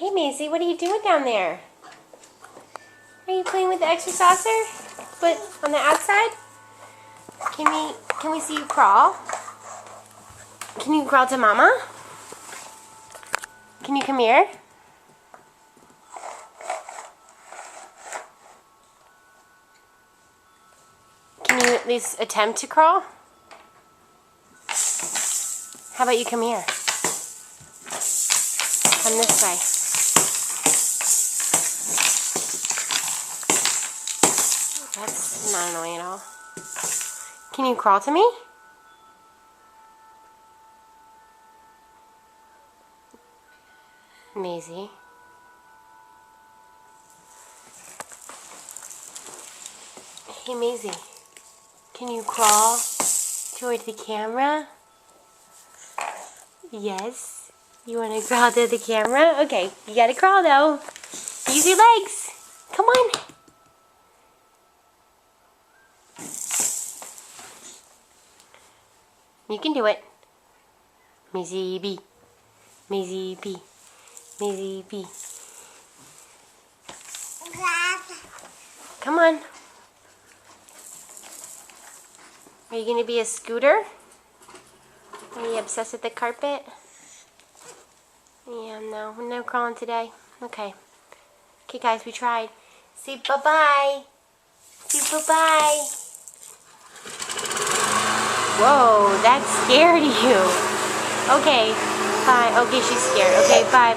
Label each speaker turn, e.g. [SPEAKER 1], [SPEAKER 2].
[SPEAKER 1] Hey Maisie, what are you doing down there? Are you playing with the extra saucer? But on the outside? Can we see you crawl? Can you crawl to Mama? Can you come here? Can you at least attempt to crawl? How about you come here? Come this way. That's not annoying at all. Can you crawl to me? Maisie. Hey Maisie, can you crawl toward the camera? Yes. You want to crawl to the camera? Okay, you gotta crawl though. Use your legs. Come on. You can do it. Maisie B. Maisie B. Maisie B. Come on. Are you gonna be a scooter? Are you obsessed with the carpet? Yeah, no crawling today. Okay. Okay guys, we tried. Say bye-bye. Say bye-bye. Whoa, that scared you. Okay, bye. Okay, she's scared. Okay, bye.